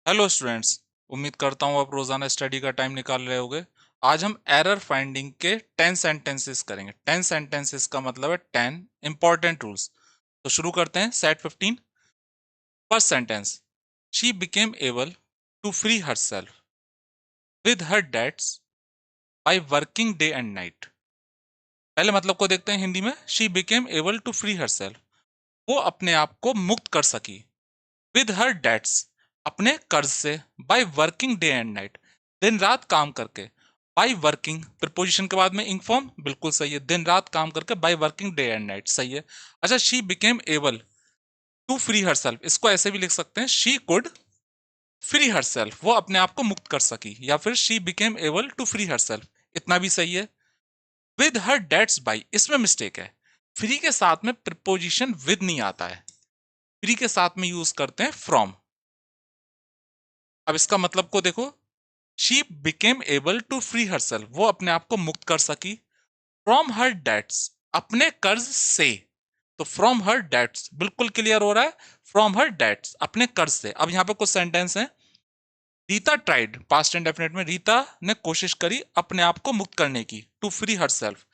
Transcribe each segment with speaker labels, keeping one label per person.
Speaker 1: Hello students. उम्मीद करता हूँ आप रोजाना स्टडी का टाइम निकाल रहे होगे। आज हम एरर फाइंडिंग के 10 सेंटेंसेस करेंगे। 10 सेंटेंसेस का मतलब है 10 इंपॉर्टेंट रूल्स। तो शुरू करते हैं। Set 15। First sentence, she became able to free herself with her debts by working day and night. पहले मतलब को देखते हैं हिंदी में। She became able to free herself, वो अपने आप को मुक्त कर सकी। विद हर डेट्स, अपने कर्ज से। Bye working day and night, दिन रात काम करके। बाय वर्किंग प्रीपोजिशन के बाद में इंक फॉर्म बिल्कुल सही है, दिन रात काम करके। By working day and night सही है। अच्छा, she became able to free herself, इसको ऐसे भी लिख सकते हैं, शी कुड फ्री हरसेल्फ, वो अपने आप को मुक्त कर सकी। या फिर she became able to free herself, इतना भी सही है। विद हर डेट्स बाय, इसमें मिस्टेक है। फ्री के साथ में प्रीपोजिशन विद नहीं आता है, फ्री के साथ में यूज करते हैं फ्रॉम। अब इसका मतलब को देखो, she became able to free herself, वो अपने आप को मुक्त कर सकी। फ्रॉम हर डेट्स, अपने कर्ज से। तो फ्रॉम हर डेट्स बिल्कुल क्लियर हो रहा है, फ्रॉम हर डेट्स, अपने कर्ज से। अब यहां पे कुछ सेंटेंस है। Rita tried, past and definite में, रीता ने कोशिश करी अपने आप को मुक्त करने की, to free herself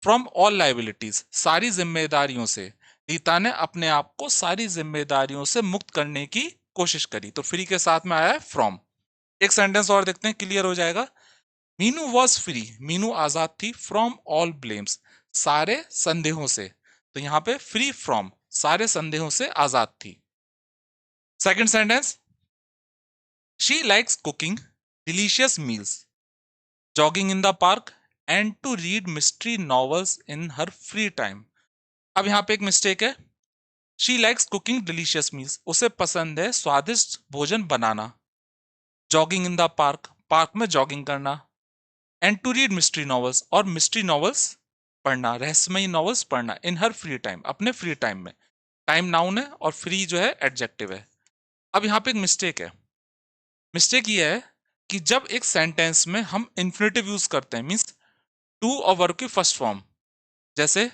Speaker 1: from all liabilities, सारी जिम्मेदारियों से। रीता ने अपने आप को सारी जिम्मेदारियों से मुक्त करने की कोशिश करी, तो फ्री के साथ में आया है फ्रॉम। एक सेंटेंस और देखते हैं, क्लियर हो जाएगा। मीनू वॉज फ्री, मीनू आजाद थी। फ्रॉम ऑल ब्लेम्स, सारे संदेहों से। तो यहां पे फ्री फ्रॉम, सारे संदेहों से आजाद थी। Second sentence, she likes cooking delicious meals, jogging in the park and to read mystery novels in her free time. अब यहां पे एक मिस्टेक है। She likes cooking delicious meals, उसे पसंद है स्वादिष्ट भोजन बनाना। Jogging in the park, park में जॉगिंग करना। And to read mystery novels, और मिस्ट्री नॉवेल्स पढ़ना, रहस्यमयी नॉवेल्स पढ़ना। इन हर फ्री टाइम, अपने फ्री टाइम में। टाइम नाउन है और फ्री जो है एडजेक्टिव है। अब यहां पे एक मिस्टेक है। मिस्टेक ये है कि जब एक सेंटेंस में हम इन्फिनेटिव यूज करते हैं, मींस टू और वर्ब की फर्स्ट फॉर्म, जैसे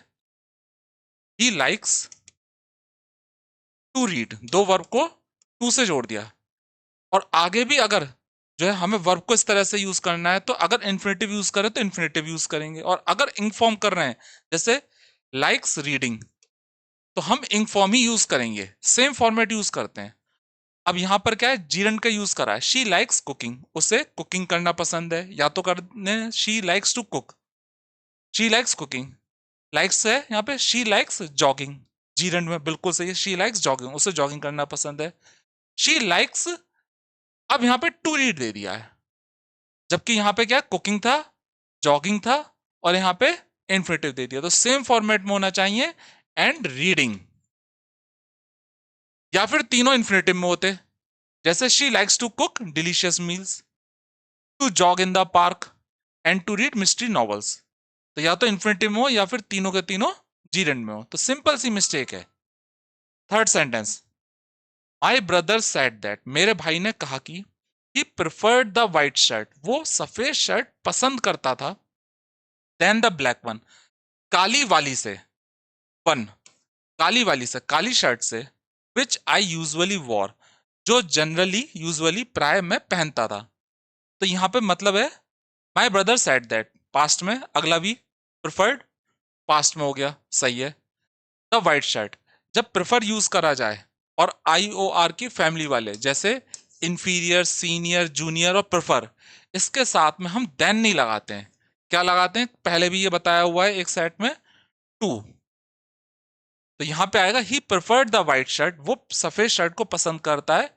Speaker 1: ही लाइक्स टू रीड, दो वर्ब को टू से जोड़ दिया। और आगे भी अगर जो है हमें वर्ब को इस तरह से यूज करना है, तो अगर इन्फिनेटिव यूज करें तो इन्फिनेटिव यूज करेंगे। और अगर इंक फॉर्म कर रहे हैं, जैसे लाइक्स रीडिंग, तो हम इंक फॉर्म ही यूज करेंगे, सेम फॉर्मेट यूज करते हैं। अब यहां पर क्या है, जीरन का यूज करा है। शी लाइक्स कुकिंग, उसे कुकिंग करना पसंद है, या तो करने she likes to cook, she likes cooking. Likes है यहाँ पे, शी लाइक्स जॉगिंग, जीरन में बिल्कुल सही है, शी लाइक्स जॉगिंग, उसे जॉगिंग करना पसंद है। शी लाइक्स, अब यहां पे टू रीड दे दिया है, जबकि यहां पे क्या, कुकिंग था, जॉगिंग था, और यहां पे इन्फिनेटिव दे दिया। तो सेम फॉर्मेट में होना चाहिए, एंड रीडिंग, या फिर तीनों इन्फिनेटिव में होते, जैसे she likes to cook delicious meals, to jog in the park, and to read mystery novels. तो या तो इन्फिनेटिव में हो, या फिर तीनों के तीनों जीरेंड में हो। तो सिंपल सी मिस्टेक है। Third sentence, my brother said that, मेरे भाई ने कहा कि ही प्रिफर्ड द व्हाइट शर्ट, वो सफेद शर्ट पसंद करता था, देन द ब्लैक वन, काली वाली से। वन, काली वाली से, काली शर्ट से। विच आई यूजुअली वॉर, जो जनरली यूजुअली प्राय मैं पहनता था। तो यहां पे मतलब है, my brother said that, past में, अगला भी प्रिफर्ड पास्ट में हो गया, सही है। द व्हाइट शर्ट, जब प्रेफर यूज करा जाए और आई ओ आर की फैमिली वाले, जैसे इंफीरियर, सीनियर, जूनियर और प्रेफर, इसके साथ में हम देन नहीं लगाते हैं। क्या लगाते हैं, पहले भी ये बताया हुआ है एक सेट में, टू। तो यहां पे आएगा ही प्रेफर्ड द व्हाइट शर्ट, वो सफेद शर्ट को पसंद करता है,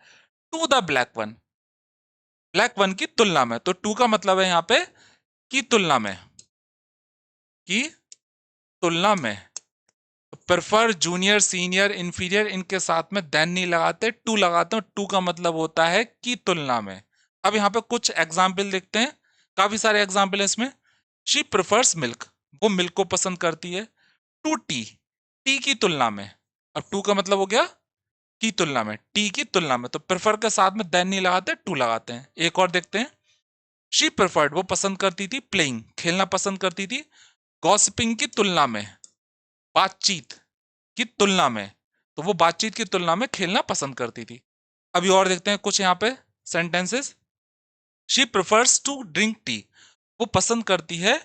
Speaker 1: to the black one, black one की तुलना में। तो टू का मतलब है यहां पे की तुलना में, की तुलना में। प्रेफर, जूनियर, सीनियर, इंफीरियर, इनके साथ में देन नहीं लगाते, टू लगाते हैं। टू का मतलब होता है की तुलना में। अब यहाँ पे कुछ एग्जाम्पल देखते हैं, काफी सारे एग्जाम्पल है इसमें। शी प्रेफर्स मिल्क, वो मिल्क को पसंद करती है, टू टी, टी की तुलना में। अब टू का मतलब हो गया की तुलना में, टी की तुलना में। तो प्रेफर के साथ में देन नहीं लगाते, टू लगाते हैं। एक और देखते हैं, शी प्रेफर्ड, वो पसंद करती थी, प्लेइंग, खेलना पसंद करती थी, गॉसिपिंग की तुलना में, बातचीत की तुलना में। तो वो बातचीत की तुलना में खेलना पसंद करती थी। अभी और देखते हैं कुछ यहाँ पे। Sentences, she prefers to drink tea, वो पसंद करती है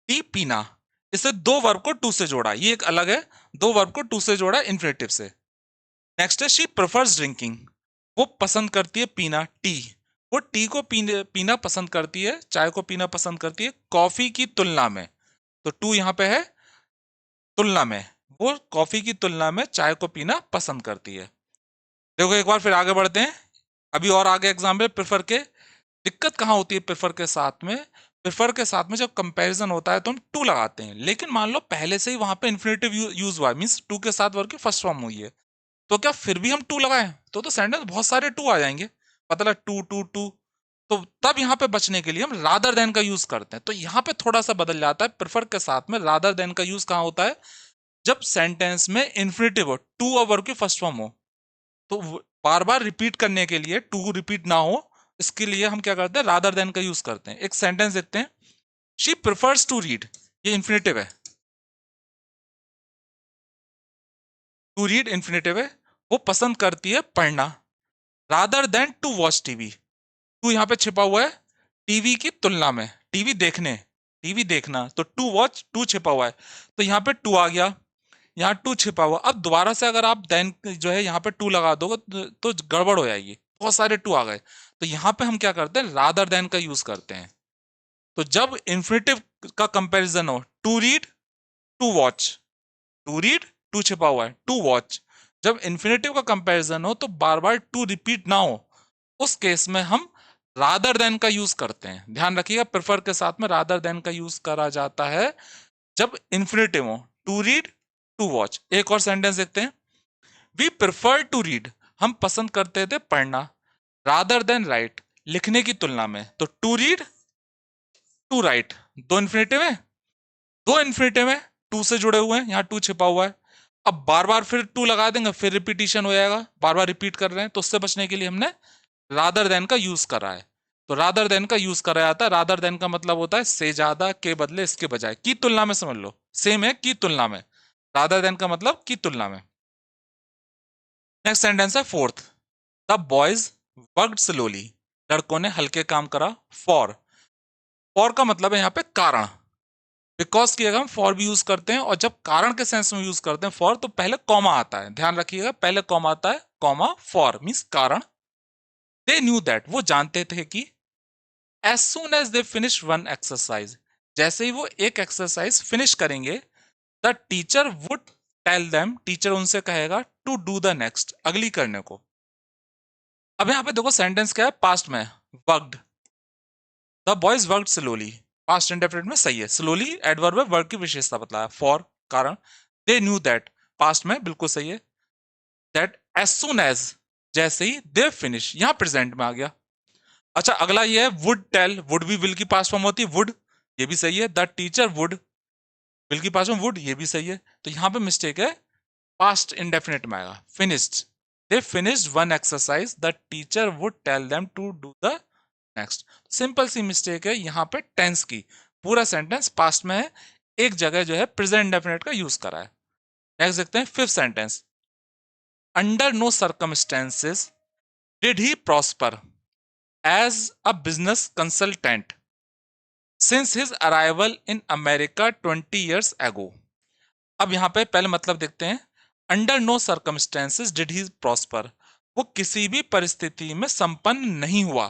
Speaker 1: टी पीना। इसे दो वर्ब को टू से जोड़ा, ये एक अलग है, दो वर्ब को टू से जोड़ा इन्फिनेटिव से। नेक्स्ट है शी प्रेफर्स ड्रिंकिंग, वो पसंद करती है पीना टी, वो टी को पीना पसंद करती है, चाय को पीना पसंद करती है कॉफी की तुलना में। तो टू यहां पे है तुलना में, वो कॉफी की तुलना में चाय को पीना पसंद करती है। देखो एक बार फिर आगे बढ़ते हैं, अभी और आगे एग्जाम्पल प्रेफर के। दिक्कत कहां होती है प्रेफर के साथ में, प्रेफर के साथ में जब कंपैरिजन होता है तो हम टू लगाते हैं, लेकिन मान लो पहले से ही वहां पे इन्फिनेटिव यूज हुआ है, मींस टू के साथ वर्ब की फर्स्ट फॉर्म हुई है, तो क्या फिर भी हम टू लगाएं तो सेंटेंस बहुत सारे टू आ जाएंगे, मतलब टू टू टू। तो तब यहां पे बचने के लिए हम रादर देन का यूज करते हैं, तो यहां पे थोड़ा सा बदल जाता है, प्रेफर के साथ में रादर देन का यूज कहां होता है, जब सेंटेंस में इन्फिनेटिव हो, टू और वर्ब की फर्स्ट फॉर्म हो, तो बार बार रिपीट करने के लिए, टू रिपीट ना हो, इसके लिए हम क्या करते हैं, रादर देन का यूज करते हैं। एक सेंटेंस देखते हैं, शी प्रिफर्स टू रीड, ये इन्फिनेटिव है, टू रीड इन्फिनेटिव है, वो पसंद करती है पढ़ना, rather than to watch TV, to यहां पे छिपा हुआ है टीवी की तुलना में, टीवी देखने, टीवी देखना, तो टू वॉच टू छिपा हुआ है, तो यहां पे टू आ गया, यहाँ टू छिपा हुआ। अब दोबारा से अगर आप देन जो है यहाँ पे टू लगा दोगे तो गड़बड़ हो जाएगी, बहुत सारे टू आ गए, तो यहाँ पे हम क्या करते हैं, रादर देन का यूज करते हैं। तो जब इन्फिनेटिव का कंपैरिजन हो, to read to watch, to read to छिपा हुआ है टू वॉच, जब इन्फिनेटिव का कंपैरिजन हो तो बार बार टू रिपीट ना हो, उस केस में हम रादर देन का यूज करते हैं। ध्यान रखिएगा, प्रेफर के साथ में रादर देन का यूज करा जाता है जब इन्फिनेटिव हो, टू रीड टू वॉच। एक और सेंटेंस देखते हैं, वी प्रिफर टू रीड, हम पसंद करते थे पढ़ना, रादर देन राइट, लिखने की तुलना में, तो टू रीड टू राइट, दो इन्फिनेटिव है, दो इन्फिनेटिव है, टू से जुड़े हुए हैं, यहाँ टू छिपा हुआ है, अब बार बार फिर टू लगा देंगे, फिर रिपीटिशन हो जाएगा, बार बार रिपीट कर रहे हैं, तो उससे बचने के लिए हमने रादर देन का यूज करा है। तो रादर देन का यूज करा जाता है, रादर देन का मतलब होता है से ज्यादा, के बदले इसके बजाय, की तुलना में, समझ लो सेम है की तुलना में, रादर देन का मतलब की तुलना में। नेक्स्ट सेंटेंस है fourth, the boys worked slowly, लड़कों ने हल्के काम करा, फॉर, फॉर का मतलब है यहाँ पे कारण, बिकॉज की अगर हम फॉर भी यूज करते हैं, और जब कारण के सेंस में यूज करते हैं फॉर, तो पहले कॉमा आता है, ध्यान रखिएगा पहले कॉमा आता है, कॉमा फॉर मींस कारण। दे न्यू दैट, वो जानते थे कि, as soon as they finish one exercise, जैसे ही वो एक एक्सरसाइज फिनिश करेंगे, the teacher would tell them, teacher उनसे कहेगा टू डू द नेक्स्ट, अगली करने को। अब यहाँ पे देखो सेंटेंस क्या है, पास्ट में worked, the boys worked slowly, past indefinite में सही है, स्लोली एडवर्ब है, वर्क की विशेषता बताया, फॉर कारण, दे न्यू दैट पास्ट में बिल्कुल सही है, दैट एज सुन एज, जैसे ही दे फिनिश, यहां प्रेजेंट में आ गया। अच्छा अगला ये है वुड टेल, वुड भी विल की पास्ट फॉर्म होती है, वुड, ये भी सही है, द टीचर वुड, विल की पास्ट फॉर्म वुड, ये भी सही है, तो यहां पे मिस्टेक है, पास्ट इंडेफिनिट में आएगा, finished, they finished one exercise, the teacher would tell them to do the next. Simple सी मिस्टेक है यहाँ पे टेंस की, पूरा सेंटेंस पास्ट में है, एक जगह जो है प्रेजेंट इंडेफिनिट का यूज करा है। नेक्स्ट देखते हैं fifth sentence, under no circumstances did he prosper as a business consultant since his arrival in America 20 years ago। अब यहां पे पहले मतलब देखते हैं, under no circumstances did he prosper, वो किसी भी परिस्थिति में संपन्न नहीं हुआ,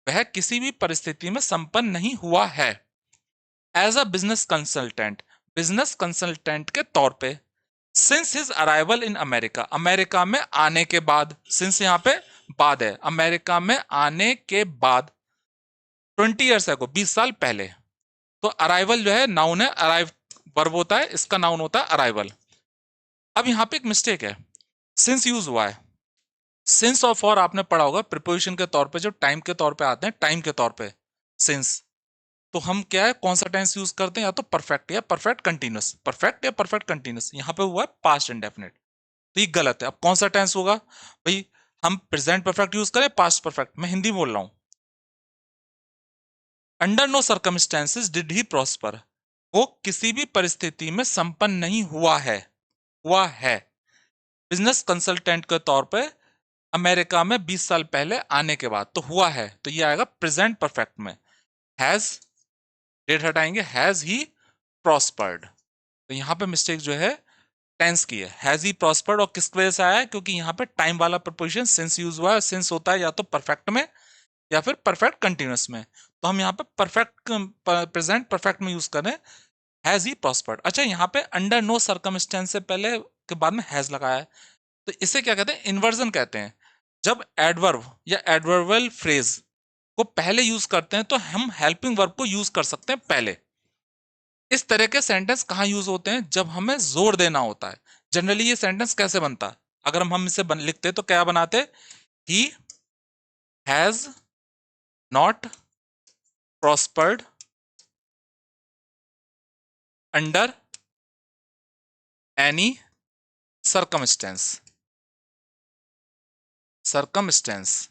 Speaker 1: वह किसी भी परिस्थिति में संपन्न नहीं हुआ है, एज अ बिजनेस कंसल्टेंट के तौर पे, since his arrival in America, America में आने के बाद, सिंस यहाँ पे बाद है, अमेरिका में आने के बाद, 20 years ago 20 साल पहले, तो अराइवल जो है नाउन है, अराइव वर्ब होता है, इसका नाउन होता है अराइवल। अब यहाँ पे एक मिस्टेक है, सिंस यूज हुआ है, सिंस और फॉर आपने पढ़ा होगा प्रिपोजिशन के तौर पे, जब टाइम के तौर पे आते हैं, टाइम के तौर पे सिंस, तो हम क्या है कौन सा टेंस यूज करते हैं, या तो परफेक्ट या परफेक्ट कंटिन्यूस, परफेक्ट या परफेक्ट कंटिन्यूस, यहाँ पे हुआ है पास्ट इंडेफिनिट, तो ये गलत है। अब कौन सा टेंस होगा भाई, हम प्रेजेंट परफेक्ट यूज करें पास्ट परफेक्ट, मैं हिंदी बोल रहा हूं, under no circumstances did he prosper, वो किसी भी परिस्थिति में संपन्न नहीं हुआ है, हुआ है, बिजनेस कंसल्टेंट के तौर पे अमेरिका में 20 साल पहले आने के बाद, तो हुआ है, तो ये आएगा प्रेजेंट परफेक्ट में। हैज, डेट हटाएंगे, हैज ही प्रॉस्पर्ड, तो यहां पे मिस्टेक जो है टेंस की है। हैज ही प्रॉस्पर्ड, और किस वजह से आया है, क्योंकि यहाँ पे टाइम वाला प्रपोजिशन सिंस यूज हुआ है। सिंस होता है या तो परफेक्ट में या फिर परफेक्ट कंटिन्यूअस में, तो हम यहाँ पे परफेक्ट प्रेजेंट परफेक्ट में यूज करें हैज ही प्रॉस्पर्ड। अच्छा, यहाँ पे अंडर नो सर्कमस्टेंस से पहले के बाद में हैज लगाया है, तो इसे क्या कहते हैं, इन्वर्जन कहते हैं। जब एडवर्ब या एडवर्बल फ्रेज को पहले यूज करते हैं तो हम हेल्पिंग वर्ब को यूज कर सकते हैं पहले। इस तरह के सेंटेंस कहां यूज होते हैं, जब हमें जोर देना होता है। जनरली ये सेंटेंस कैसे बनता है, अगर हम इसे लिखते तो क्या बनाते, he has not prospered under any circumstance. Circumstance,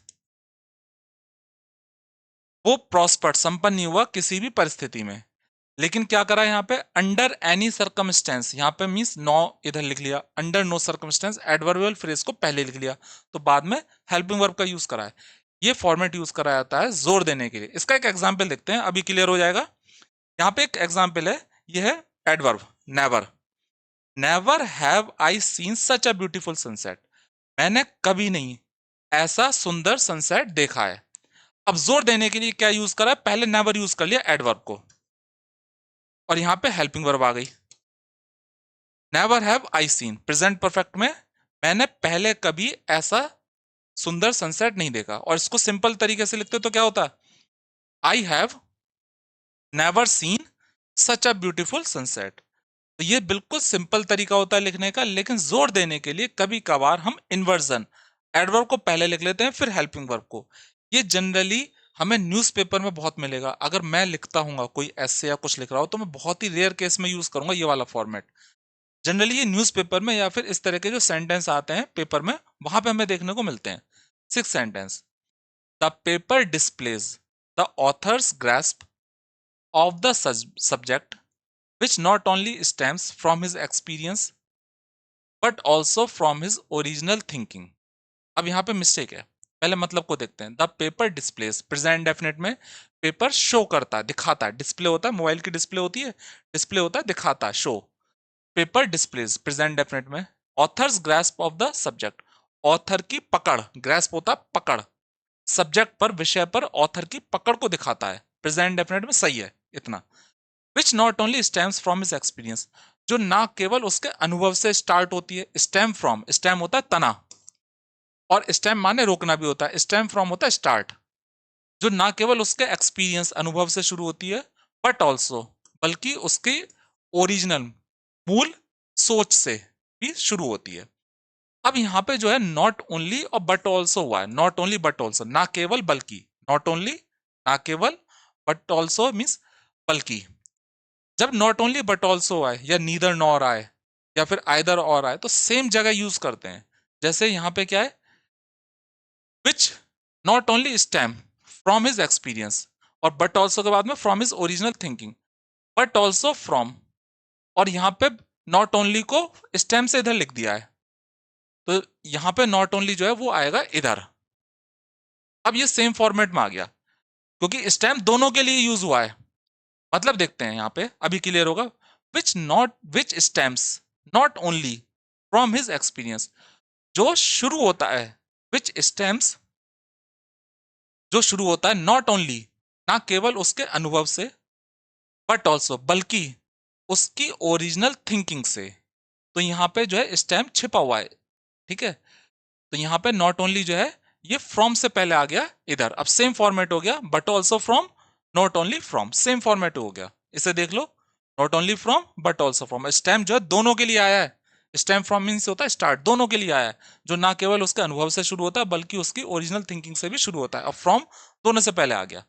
Speaker 1: वो प्रॉस्पर्ड संपन्न नहीं हुआ किसी भी परिस्थिति में, लेकिन क्या करा यहाँ पे, अंडर एनी सर्कमस्टेंस, यहाँ पे मींस नो इधर लिख लिया, under no circumstance adverbial phrase को पहले लिख लिया, तो बाद में हेल्पिंग वर्ब का यूज करा है। ये फॉर्मेट यूज करा जाता है जोर देने के लिए। इसका एक एग्जांपल देखते हैं, अभी क्लियर हो जाएगा। यहाँ पे एक एग्जांपल है, ये है adverb never. Never have I seen such a beautiful sunset, मैंने कभी नहीं ऐसा सुंदर सनसेट देखा है। अब जोर देने के लिए क्या यूज करा है, पहले नेवर यूज कर लिया एडवर्ब को, और यहां पे हेल्पिंग वर्ब आ गई। Never have I seen, present perfect में मैंने पहले कभी ऐसा सुंदर सनसेट नहीं देखा, और इसको सिंपल तरीके से लिखते तो क्या होता, I have never seen such a beautiful sunset. तो ये बिल्कुल सिंपल तरीका होता है लिखने का, लेकिन जोर देने के लिए कभी कभार हम इन्वर्जन एडवर्ब को पहले लिख लेते हैं फिर हेल्पिंग वर्ब को। ये जनरली हमें न्यूज़पेपर में बहुत मिलेगा। अगर मैं लिखता हूँ कोई ऐसे या कुछ लिख रहा हो तो मैं बहुत ही रेयर केस में यूज करूंगा ये वाला फॉर्मेट। जनरली ये न्यूज़पेपर में या फिर इस तरह के जो सेंटेंस आते हैं पेपर में, वहां पे हमें देखने को मिलते हैं। Six sentence, the paper displays the author's grasp of the subject which not only stems from his experience but also from his original thinking। अब यहां पे मिस्टेक है, पहले मतलब को देखते हैं। The paper displays, present definite में पेपर शो करता है, दिखाता है। डिस्प्ले होता है, मोबाइल की डिस्प्ले होती है, डिस्प्ले होता है दिखाता है, show. Paper displays present definite में। Authors grasp of the subject, author की पकड़, ग्रास्प होता है पकड़, सब्जेक्ट पर, विषय पर ऑथर की पकड़ को दिखाता है, प्रेजेंट डेफिनेट में सही है इतना। Which not only stems from his experience, जो ना केवल उसके अनुभव से स्टार्ट होती है। स्टेम फ्रॉम, स्टेम होता है तना, और स्टेम माने रोकना भी होता है, स्टेम फ्रॉम होता है स्टार्ट। जो ना केवल उसके एक्सपीरियंस अनुभव से शुरू होती है, बट ऑल्सो बल्कि उसकी ओरिजिनल मूल सोच से भी शुरू होती है। अब यहाँ पे जो है नॉट ओनली और बट ऑल्सो हुआ है, नॉट ओनली बट ऑल्सो, ना केवल बल्कि, नॉट ओनली ना केवल, बट ऑल्सो मीन्स बल्कि। जब नॉट ओनली बट ऑल्सो आए या नीदर नॉर आए या फिर आइदर और आए तो सेम जगह यूज करते हैं। जैसे यहां पे क्या है, which not only stem from his experience, और बट ऑल्सो के बाद में from his original thinking, but also from, और यहां पे नॉट ओनली को स्टेम से इधर लिख दिया है, तो यहां पे नॉट ओनली जो है वो आएगा इधर। अब ये सेम फॉर्मेट में आ गया क्योंकि स्टेम दोनों के लिए यूज हुआ है। मतलब देखते हैं यहां पे, अभी क्लियर होगा। Which stems not only from his experience, जो शुरू होता है, विच स्टेम्स जो शुरू होता है नॉट ओनली ना केवल उसके अनुभव से, बट ऑल्सो बल्कि उसकी ओरिजिनल थिंकिंग से। तो यहां पे जो है स्टेम छिपा हुआ है, ठीक है। तो यहां पे नॉट ओनली जो है ये फ्रॉम से पहले आ गया इधर। अब सेम फॉर्मेट हो गया, but also from, not only from, same format हो गया। इसे देख लो, not only from but also from. Stem जो है दोनों के लिए आया है। स्टेम फ्रॉम मीन्स होता है स्टार्ट, दोनों के लिए आया है, जो ना केवल उसके अनुभव से शुरू होता है बल्कि उसकी ओरिजिनल थिंकिंग से भी शुरू होता है। अब फ्रॉम दोनों से पहले आ गया।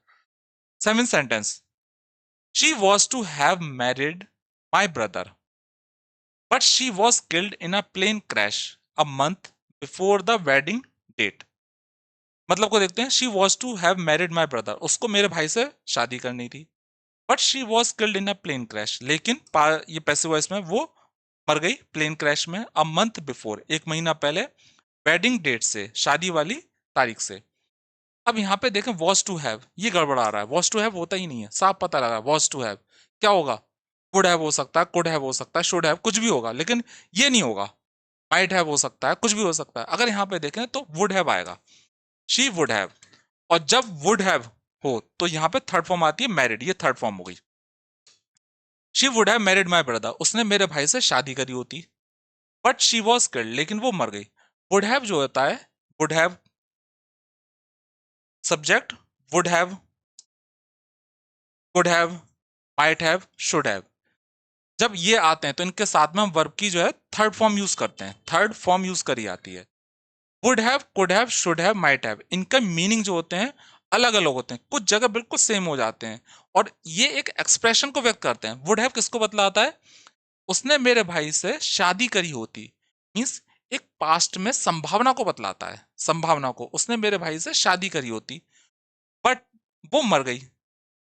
Speaker 1: Seven sentence, she was to have married my brother but she was killed in a plane crash a month before the wedding date. मतलब को देखते हैं, she was to have married my brother, उसको मेरे भाई से शादी करनी थी, but she was killed in a plane crash, लेकिन ये पैसिव वॉइस में वो मर गई प्लेन क्रैश में, अ मंथ बिफोर, एक महीना पहले, वेडिंग डेट से, शादी वाली तारीख से। अब यहाँ पे देखें वॉज टू हैव, ये गड़बड़ा रहा है, वॉज टू हैव होता ही नहीं है, साफ पता लगा वॉज टू हैव क्या होगा, वुड हैव हो सकता है, कुड हैव हो सकता है, शुड हैव कुछ भी होगा, लेकिन ये नहीं होगा। माइट हैव हो सकता है, कुछ भी हो सकता है। अगर यहाँ पे देखें तो वुड हैव आएगा, शी वुड हैव। और जब वुड हैव हो तो यहाँ पे थर्ड फॉर्म आती है मैरिड, ये थर्ड फॉर्म हो गई। She would have married my brother, उसने मेरे भाई से शादी करी होती। बट शी वॉज किल्ड, लेकिन वो मर गई। वुड हैव जो होता है, would have subject, would have, could have, might have, should have. जब ये आते हैं तो इनके साथ में हम वर्ब की जो है थर्ड फॉर्म यूज करते हैं, थर्ड फॉर्म यूज करी जाती है। Would have, could have, should have, might have, इनका मीनिंग जो होते हैं अलग अलग होते हैं, कुछ जगह बिल्कुल सेम हो जाते हैं। और ये एक एक्सप्रेशन को व्यक्त करते हैं। वुड हैव किसको बतलाता है, उसने मेरे भाई से शादी करी होती, मीन्स एक पास्ट में संभावना को बतलाता है, संभावना को, उसने मेरे भाई से शादी करी होती बट वो मर गई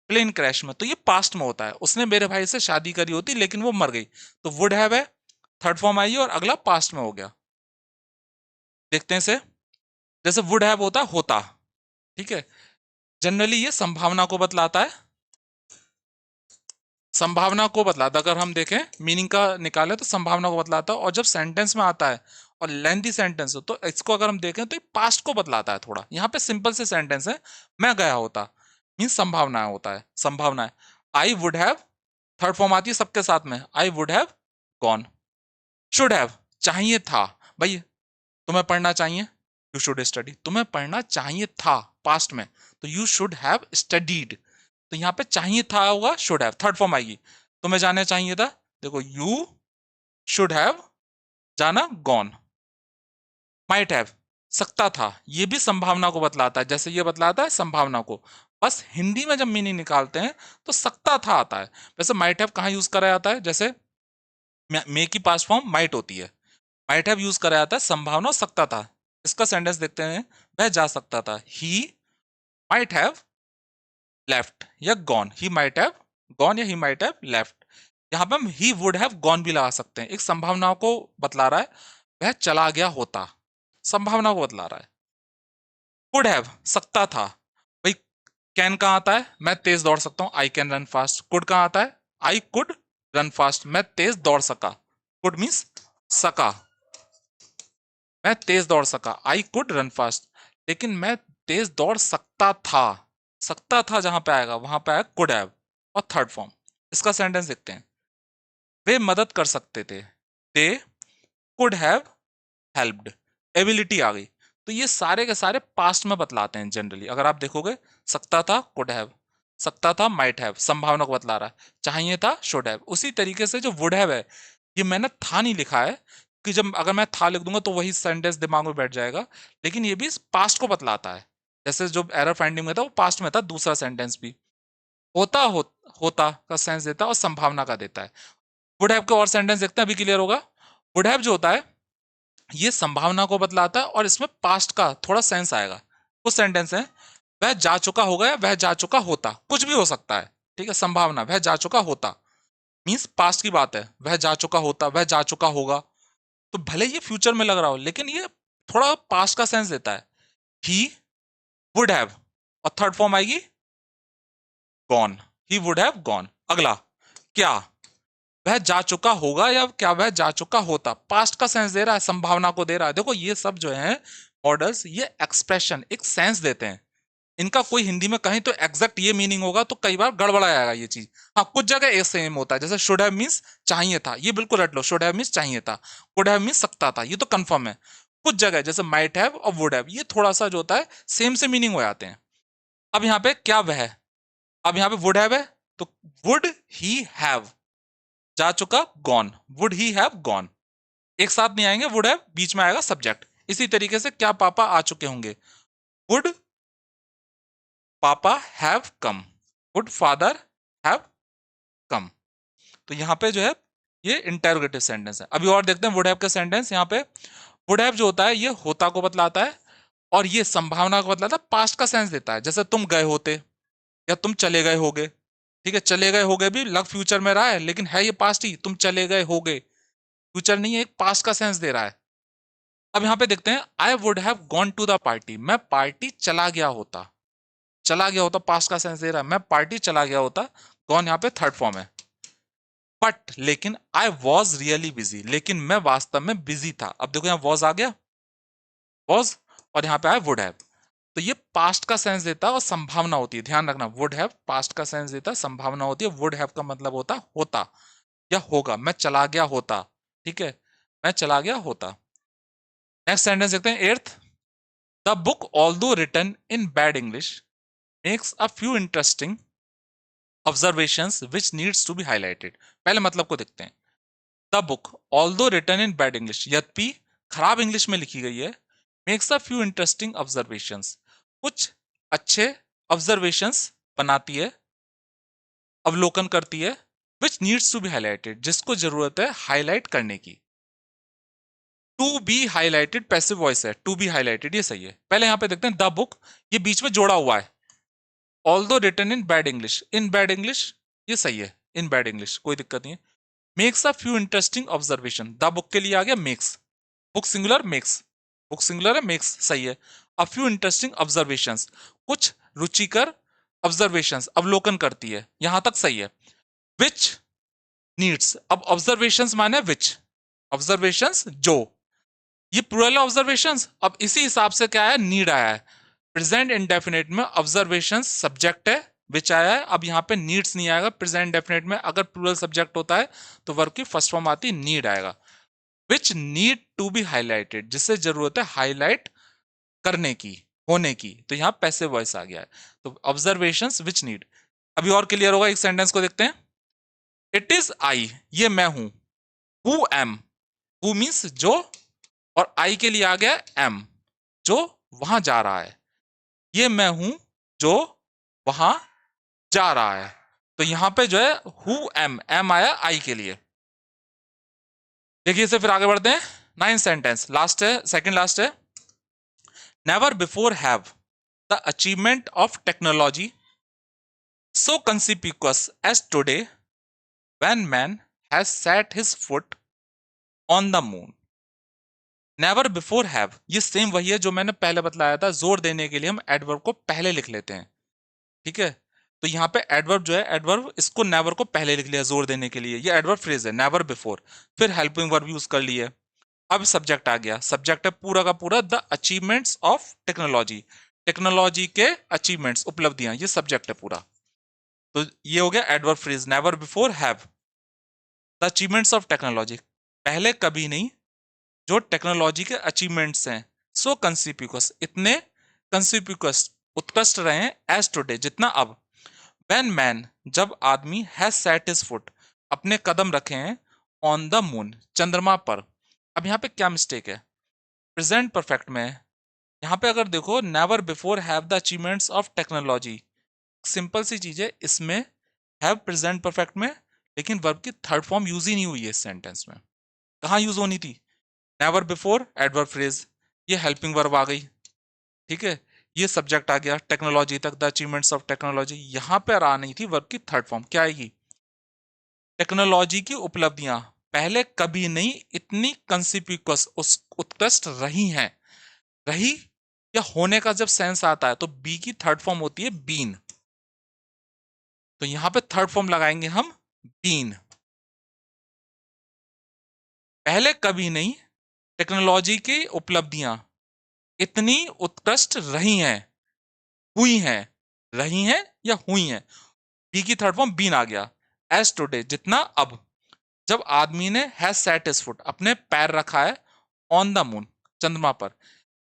Speaker 1: प्लेन क्रैश में, तो ये पास्ट में होता है, उसने मेरे भाई से शादी करी होती लेकिन वो मर गई, तो वुड हैव है, थर्ड फॉर्म आई और अगला पास्ट में हो गया। देखते हैं इसे, जैसे वुड हैव होता होता, ठीक है, जनरली ये संभावना को बतलाता है, संभावना को बतलाता, अगर हम देखें मीनिंग का निकाले तो संभावना को बतलाता है। और जब सेंटेंस में आता है और लेंथी सेंटेंस हो तो इसको अगर हम देखें तो ये पास्ट को बतलाता है थोड़ा। यहाँ पे सिंपल से सेंटेंस है, मैं गया होता, मीन्स संभावना होता है, संभावना है। आई वुड हैव, थर्ड फॉर्म आती है सबके साथ में, आई would have gone. Should have, चाहिए था, भाई तुम्हें पढ़ना चाहिए, यू शुड स्टडी, तुम्हें पढ़ना चाहिए था पास्ट में, तो यू शुड हैव स्टडीड। तो यहाँ पे चाहिए था होगा, शुड हैव, थर्ड फॉर्म आएगी। तुम्हें जाना चाहिए था, देखो यू शुड हैव जाना, गॉन। माइट हैव, सकता था, ये भी संभावना को बतलाता है, जैसे ये बतलाता है संभावना को। बस हिंदी में जब मीनिंग निकालते हैं तो सकता था आता है। वैसे माइट हैव कहाँ यूज करा जाता है, जैसे मे की पास्ट फॉर्म माइट होती है, माइट हैव यूज करा जाता है संभावना सकता था। इसका सेंटेंस देखते हैं, वह जा सकता था, ही माइट हैव लेफ्ट या gone, he might have gone या ही माइट हैव लेफ्ट। यहाँ पे हम ही वुड हैव गॉन भी लगा सकते हैं, एक संभावना को बतला रहा है, वह चला गया होता, संभावना को बतला रहा है। कुड हैव, सकता था, भाई कैन कहाँ आता है, मैं तेज दौड़ सकता हूँ, I can run fast. Could कहाँ आता है, आई कुड रन फास्ट, मैं तेज दौड़ सका। कुड मीन्स सका, मैं तेज दौड़ सका, आई कुड रन फास्ट, लेकिन मैं तेज दौड़ सकता था, सकता था जहां पे आएगा वहां पे आएगा कुड हैव और थर्ड फॉर्म। इसका सेंटेंस देखते हैं, वे मदद कर सकते थे, they could have helped, ability आ गई। तो ये सारे के सारे पास्ट में बतलाते हैं जनरली, अगर आप देखोगे सकता था कुड हैव, सकता था माइट हैव, संभावना को बतला रहा है, चाहिए था शुड हैव। उसी तरीके से जो वुड हैव है, ये मैंने था नहीं लिखा है कि जब अगर मैं था लिख दूंगा तो वही सेंटेंस दिमाग में बैठ जाएगा, लेकिन ये भी पास्ट को बतलाता है। जैसे जो एरर फाइंडिंग में था वो पास्ट में था, दूसरा सेंटेंस भी होता होता का सेंस देता है और संभावना का देता है। वुड हैव के और सेंटेंस देखते हैं, अभी क्लियर होगा। वुड हैव जो होता है ये संभावना को बतलाता है और इसमें पास्ट का थोड़ा सेंस आएगा। कुछ सेंटेंस है, वह जा चुका होगा या वह जा चुका होता, कुछ भी हो सकता है, ठीक है। संभावना, वह जा चुका होता मीन्स पास्ट की बात है, वह जा चुका होता, वह जा चुका होगा, तो भले ये फ्यूचर में लग रहा हो लेकिन ये थोड़ा पास्ट का सेंस देता है। ही वुड हैव और थर्ड फॉर्म आएगी gone, he would have gone. अगला, क्या, वह जा चुका होगा या क्या वह जा चुका होता, पास्ट का सेंस दे रहा है, संभावना को दे रहा है। देखो ये सब जो है मॉडल्स, ये एक्सप्रेशन एक सेंस देते हैं, इनका कोई हिंदी में कहीं तो एग्जैक्ट ये मीनिंग होगा तो कई बार गड़बड़ा जाएगा ये चीज। हाँ कुछ जगह एक सेम होता है, जैसे शुड हैव मींस चाहिए था, ये बिल्कुल रट लो, शुड हैव मींस चाहिए था, कुड हैव मींस सकता था, ये तो कंफर्म है। कुछ जगह जैसे माइट हैव और वुड हैव, ये थोड़ा सा जो होता है सेम से मीनिंग हो जाते हैं। अब यहाँ पे क्या वह, अब यहाँ पे वुड हैव है तो वुड ही हैव, जा चुका gone, would he have gone, एक साथ नहीं आएंगे, वुड हैव बीच में आएगा सब्जेक्ट। इसी तरीके से क्या पापा आ चुके होंगे, वुड पापा have come, would father have come. तो यहाँ पे जो है ये इंटेरोगेटिव सेंटेंस है। अभी और देखते हैं वुड हैव का सेंटेंस। यहाँ पे वुड हैव जो होता है ये होता को बतलाता है और ये संभावना को बतलाता है, पास्ट का सेंस देता है, जैसे तुम गए होते या तुम चले गए होगे, ठीक है। चले गए होगे भी लग फ्यूचर में रहा है लेकिन है ये पास्ट ही, तुम चले गए होगे, फ्यूचर नहीं है, एक पास्ट का सेंस दे रहा है। अब यहाँ पे देखते हैं, I would have gone to the party, मैं पार्टी चला गया होता। चला गया होता पास्ट का सेंस दे रहा है, मैं पार्टी चला गया होता। गॉन यहाँ पे थर्ड फॉर्म है। बट लेकिन आई वॉज रियली बिजी, लेकिन मैं वास्तव में बिजी था। अब देखो यहाँ वॉज आ गया, वॉज, और यहाँ पे आई वुड हैव। तो ये पास्ट का सेंस देता है और संभावना होती है, ध्यान रखना। वुड हैव पास्ट का सेंस देता है, संभावना होती है। वुड हैव का मतलब होता होता या होगा। मैं चला गया होता, ठीक है, मैं चला गया होता। नेक्स्ट सेंटेंस देखते हैं, eighth. The book although written in bad English makes a few interesting observations which needs to be highlighted. पहले मतलब को देखते हैं। The book although written in bad English, यद्यपि खराब इंग्लिश में लिखी गई है, makes a few interesting observations, कुछ अच्छे ऑब्जर्वेशंस बनाती है, अवलोकन करती है, which needs to be highlighted, जिसको जरूरत है हाईलाइट करने की। To be highlighted passive voice है, टू बी हाईलाइटेड ये सही है। पहले यहां पे देखते हैं द बुक, ये बीच में जोड़ा हुआ है। Although written in bad English, in bad English ये सही है, इन बैड इंग्लिश कोई दिक्कत नहीं है। Makes a few interesting observation, the book के लिए आ गया makes, book singular makes, book singular है मेक्स सही है। अ फ्यू इंटरेस्टिंग ऑब्जर्वेशंस, कुछ रुचिकर ऑब्जर्वेशंस, अवलोकन करती है, यहां तक सही है। विच नीड्स, अब ऑब्जर्वेशंस माने विच, ऑब्जर्वेशंस जो, ये प्लूरल ऑब्जर्वेशंस। अब इसी हिसाब से क्या है, नीड आया है। प्रेजेंट इंडेफिनिट में ऑब्जर्वेशंस सब्जेक्ट है, विच आया है। अब यहाँ पे नीड्स नहीं आएगा प्रेजेंट इंडेफिनिट में। अगर प्लूरल सब्जेक्ट होता है तो वर्ब की फर्स्ट फॉर्म आती नीड आएगा। Which need to be highlighted, जिससे जरूरत है हाईलाइट करने की, होने की, तो यहाँ पैसिव वॉइस आ गया है। तो ऑब्जर्वेशंस विच नीड। अभी और क्लियर होगा, एक सेंटेंस को देखते हैं। इट इज आई, ये मैं हूं। हु एम, हु मीन्स जो, और आई के लिए आ गया एम, जो वहां जा रहा है। ये मैं हूं जो वहां जा रहा है। तो यहां पे जो है हु एम, एम आया आई के लिए। देखिए इसे फिर आगे बढ़ते हैं। 9th सेंटेंस लास्ट है, सेकंड लास्ट है। Never before have the achievement of technology so conspicuous as today when man has set his foot on the moon. Never before have, ये सेम वही है जो मैंने पहले बतलाया था। जोर देने के लिए हम एडवर्ब को पहले लिख लेते हैं, ठीक है। तो यहाँ पे एडवर्ब जो है, एडवर्ब इसको नेवर को पहले लिख लिया जोर देने के लिए, ये एडवर्ब फ्रेज है नेवर बिफोर। फिर हेल्पिंग वर्ब यूज कर लिए। अब सब्जेक्ट आ गया, सब्जेक्ट है पूरा का पूरा the achievements of technology, technology के अचीवमेंट्स, उपलब्धियां, ये सब्जेक्ट है पूरा। तो ये हो गया adverb phrase never before have the achievements of technology, पहले कभी नहीं जो टेक्नोलॉजी के अचीवमेंट्स हैं। सो कंसिपिकस, इतने कंसिपिकस, उत्कृष्ट रहे हैं, एज टुडे, जितना अब। व्हेन मैन, जब आदमी, हैज सेट हिज फुट, अपने कदम रखे हैं, ऑन द मून, चंद्रमा पर। अब यहाँ पे क्या मिस्टेक है, प्रेजेंट परफेक्ट में यहाँ पे अगर देखो never before have the achievements of technology, simple सी चीज है, इसमें हैव प्रेजेंट परफेक्ट में, लेकिन वर्ब की थर्ड फॉर्म यूज ही नहीं हुई है इस सेंटेंस में। कहाँ यूज होनी थी, नेवर बिफोर एडवर्ब फ्रेज, ये हेल्पिंग वर्ब आ गई, ठीक है। ये सब्जेक्ट आ गया टेक्नोलॉजी तक, द अचीवमेंट्स ऑफ टेक्नोलॉजी। यहां पर आ नहीं थी वर्ब की थर्ड फॉर्म, क्या आएगी, टेक्नोलॉजी की उपलब्धियां पहले कभी नहीं इतनी कंसिपिक्वस, उत्कृष्ट रही हैं। रही या होने का जब सेंस आता है तो बी की थर्ड फॉर्म होती है बीन। तो यहां पे थर्ड फॉर्म लगाएंगे हम बीन, पहले कभी नहीं टेक्नोलॉजी की उपलब्धियां इतनी उत्कृष्ट रही हैं, हुई हैं, रही हैं या हुई हैं। बी की थर्ड फॉर्म बीन आ गया। एज टुडे, जितना अब, जब आदमी ने हैज सेट हिज फुट, अपने पैर रखा है, ऑन द मून, चंद्रमा पर।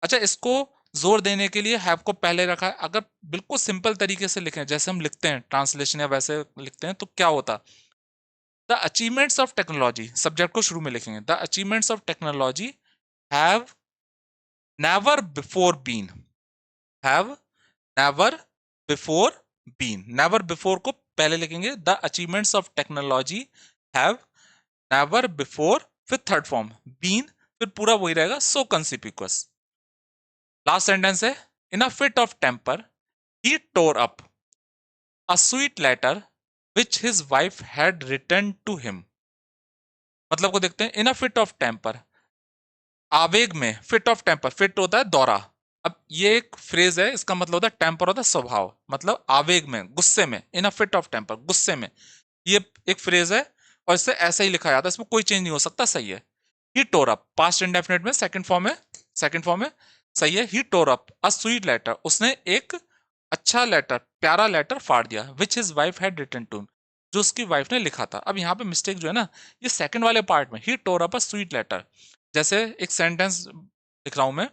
Speaker 1: अच्छा, इसको जोर देने के लिए हैव को पहले रखा है। अगर बिल्कुल सिंपल तरीके से लिखें, जैसे हम लिखते हैं ट्रांसलेशन या वैसे लिखते हैं, तो क्या होता, the achievements of technology, subject को शुरू में लिखेंगे, the achievements of technology have never before been, have never before been, never before को पहले लिखेंगे, the achievements of technology have never before, फिर थर्ड फॉर्म बीन, फिर पूरा वही रहेगा, सो कंसिपिक्वस। लास्ट सेंटेंस है, in a fit of temper he tore up a sweet letter which his wife had return to him. मतलब को देखते हैं, इन अ फिट ऑफ टेम्पर, आवेग में, फिट ऑफ टेम्पर, फिट होता है दौरा। अब ये एक फ्रेज है, इसका मतलब होता है टेम्पर होता है स्वभाव, मतलब आवेग में, गुस्से में, इन अ फिट ऑफ टेम्पर, गुस्से में। ये एक फ्रेज है और इससे ऐसा ही लिखा जाता है, इसमें कोई चेंज नहीं हो सकता, सही है। He tore up, past indefinite में सेकंड फॉर्म है, सेकंड फॉर्म है, सही है। He tore up a sweet letter, उसने एक अच्छा लेटर, प्यारा लेटर फाड़ दिया, which his wife had written to, जो उसकी वाइफ ने लिखा था। अब यहाँ पे मिस्टेक जो है ना, ये सेकंड वाले पार्ट में, ही tore up a sweet letter. जैसे एक सेंटेंस लिख रहा हूं मैं,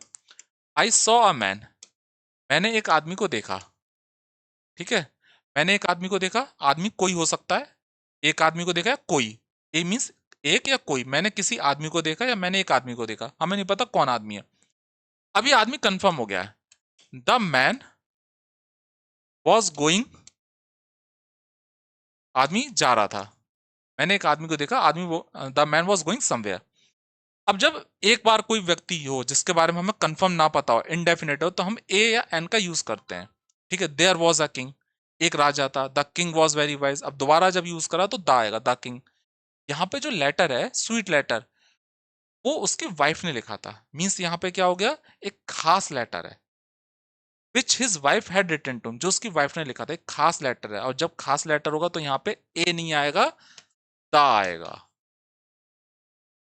Speaker 1: आई सॉ अ मैन, मैंने एक आदमी को देखा, ठीक है। मैंने एक आदमी को देखा, आदमी कोई हो सकता है, एक आदमी को देखा या कोई, ए मीन्स एक या कोई। मैंने किसी आदमी को देखा या मैंने एक आदमी को देखा, हमें नहीं पता कौन आदमी है। अभी आदमी कंफर्म हो गया है, द मैन वॉज गोइंग, आदमी जा रहा था, मैंने एक आदमी को देखा, आदमी वो, the man was going somewhere. अब जब एक बार कोई व्यक्ति हो जिसके बारे में हमें कंफर्म ना पता हो, इनडेफिनेट हो, तो हम ए या एन का यूज करते हैं, ठीक है। देयर वॉज अ किंग, एक राजा था, the king was very wise. अब दोबारा जब यूज करा तो द आएगा, द किंग। यहाँ पे जो लेटर है, स्वीट लेटर, वो उसकी वाइफ ने लिखा था, मीन्स यहाँ पे क्या हो गया, एक खास लेटर है, which his wife had written to, जो उसकी वाइफ ने लिखा था, एक खास लेटर है। और जब खास लेटर होगा तो यहाँ पे ए नहीं आएगा, द आएगा।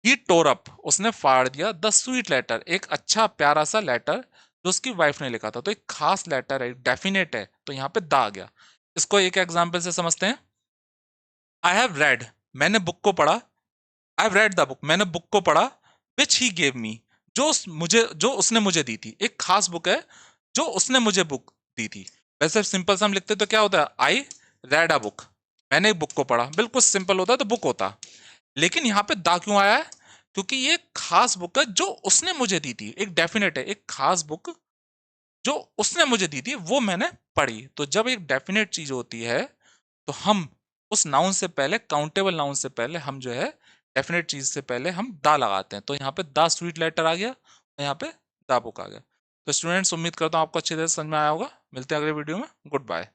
Speaker 1: ही टोर अप, उसने फाड़ दिया, द स्वीट लेटर, एक अच्छा प्यारा सा लेटर जो उसकी वाइफ ने लिखा था। तो एक खास लेटर है, डेफिनेट है, तो यहाँ पे द आ गया। इसको एक एग्जाम्पल से समझते हैं। आई हैव रेड, मैंने बुक को पढ़ा, I have read the book, मैंने बुक को पढ़ा, विच ही गेव मी, जो उसने मुझे दी थी। एक खास बुक है जो उसने मुझे बुक दी थी। वैसे सिंपल सा हम लिखते तो क्या होता है, आई रेड अ बुक, मैंने एक बुक को पढ़ा, बिल्कुल सिंपल होता तो बुक होता। लेकिन यहाँ पे दा क्यों आया है, क्योंकि ये खास बुक है जो उसने मुझे दी थी, एक डेफिनेट है, एक खास बुक जो उसने मुझे दी थी वो मैंने पढ़ी। तो जब एक डेफिनेट चीज होती है तो हम उस नाउन से पहले, काउंटेबल नाउन से पहले हम जो है, डेफिनेट चीज से पहले हम दा लगाते हैं। तो यहाँ पे दा स्वीट लेटर आ गया, और यहाँ पे दा बुक आ गया। तो स्टूडेंट्स, उम्मीद करता हूँ आपको अच्छी तरह से समझ में आया होगा। मिलते हैं अगले वीडियो में, गुड बाय।